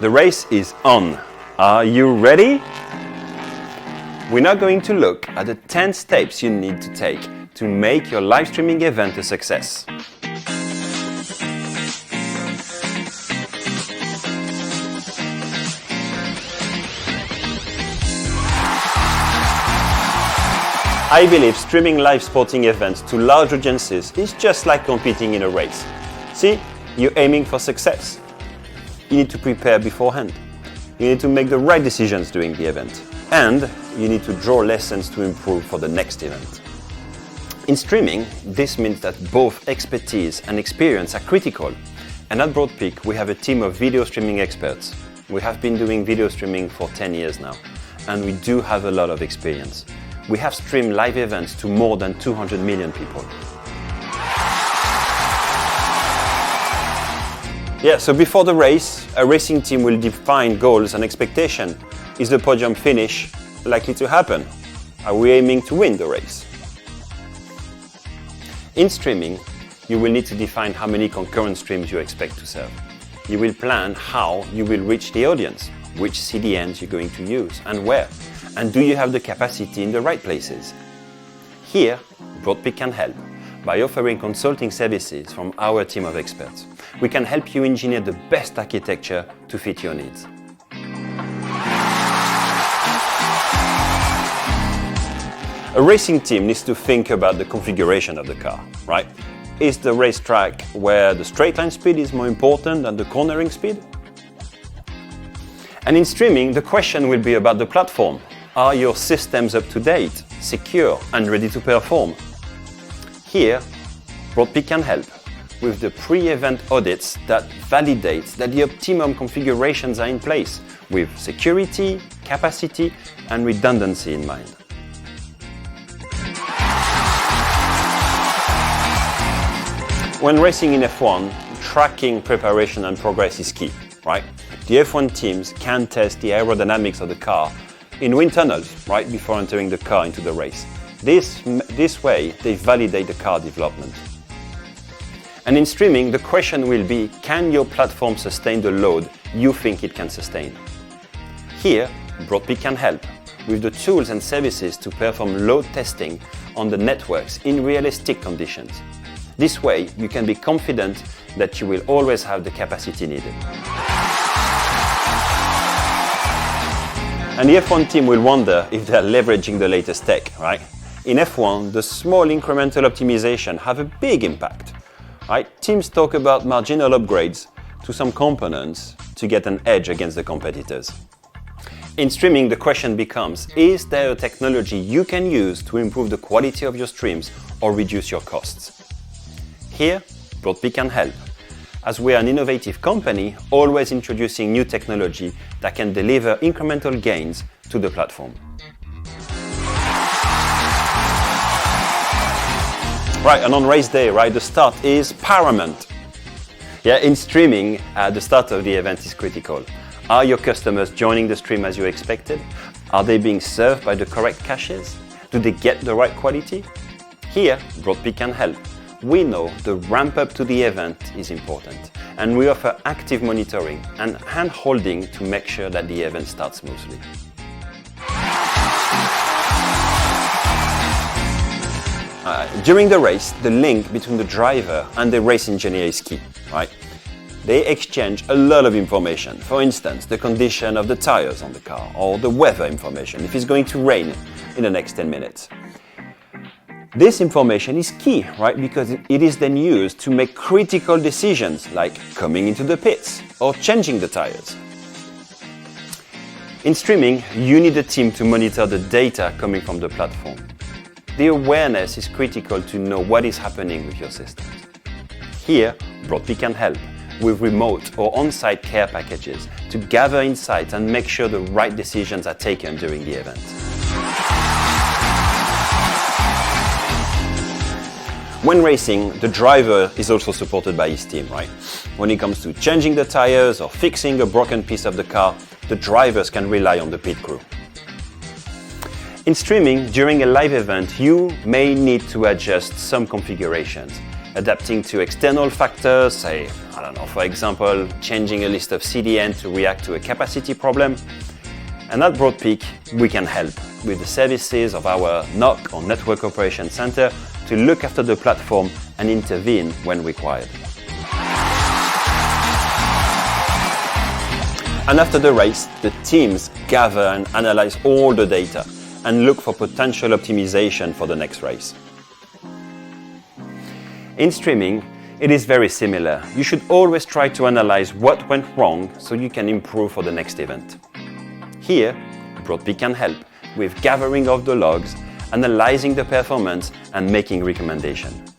The race is on. Are you ready? We're now going to look at the 10 steps you need to take to make your live streaming event a success. I believe streaming live sporting events to large audiences is just like competing in a race. See, you're aiming for success. You need to prepare beforehand. You need to make the right decisions during the event. And you need to draw lessons to improve for the next event. In streaming, this means that both expertise and experience are critical. And at Broadpeak, we have a team of video streaming experts. We have been doing video streaming for 10 years now, and we do have a lot of experience. We have streamed live events to more than 200 million people. Yeah, so before the race, a racing team will define goals and expectations. Is the podium finish likely to happen? Are we aiming to win the race? In streaming, you will need to define how many concurrent streams you expect to serve. You will plan how you will reach the audience, which CDNs you're going to use, and where. And do you have the capacity in the right places? Here, Broadpeak can help by offering consulting services from our team of experts. We can help you engineer the best architecture to fit your needs. A racing team needs to think about the configuration of the car, right? Is the racetrack where the straight line speed is more important than the cornering speed? And in streaming, the question will be about the platform. Are your systems up to date, secure, and ready to perform? Here, Broadpeak can help with the pre-event audits that validate that the optimum configurations are in place with security, capacity, and redundancy in mind. When racing in F1, tracking preparation and progress is key, right? The F1 teams can test the aerodynamics of the car in wind tunnels right before entering the car into the race. This way, they validate the car development. And in streaming, the question will be, can your platform sustain the load you think it can sustain? Here, Broadpeak can help with the tools and services to perform load testing on the networks in realistic conditions. This way, you can be confident that you will always have the capacity needed. And the F1 team will wonder if they're leveraging the latest tech, right? In F1, the small incremental optimization have a big impact, right? Teams talk about marginal upgrades to some components to get an edge against the competitors. In streaming, the question becomes, is there a technology you can use to improve the quality of your streams or reduce your costs? Here, Broadpeak can help, as we are an innovative company, always introducing new technology that can deliver incremental gains to the platform. Right, and on race day, right, the start is paramount. Yeah, in streaming, the start of the event is critical. Are your customers joining the stream as you expected? Are they being served by the correct caches? Do they get the right quality? Here, Broadpeak can help. We know the ramp up to the event is important, and we offer active monitoring and hand-holding to make sure that the event starts smoothly. During the race, the link between the driver and the race engineer is key, right? They exchange a lot of information. For instance, the condition of the tires on the car or the weather information, if it's going to rain in the next 10 minutes. This information is key, right? Because it is then used to make critical decisions like coming into the pits or changing the tires. In streaming, you need a team to monitor the data coming from the platform. The awareness is critical to know what is happening with your systems. Here, Broadpeak can help with remote or on-site care packages to gather insights and make sure the right decisions are taken during the event. When racing, the driver is also supported by his team, right? When it comes to changing the tires or fixing a broken piece of the car, the drivers can rely on the pit crew. In streaming, during a live event, you may need to adjust some configurations. adapting to external factors, say, I don't know, for example, changing a list of CDN to react to a capacity problem. And at Broadpeak, we can help with the services of our NOC or Network Operations Center to look after the platform and intervene when required. And after the race, the teams gather and analyze all the data and look for potential optimization for the next race. In streaming, it is very similar. You should always try to analyze what went wrong so you can improve for the next event. Here, Broadpeak can help with gathering of the logs, analyzing the performance, and making recommendations.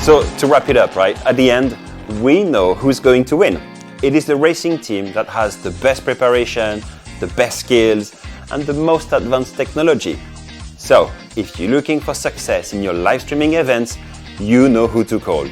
So to wrap it up, right, at the end, we know who's going to win. It is the racing team that has the best preparation, the best skills, and the most advanced technology. So, if you're looking for success in your live streaming events, you know who to call.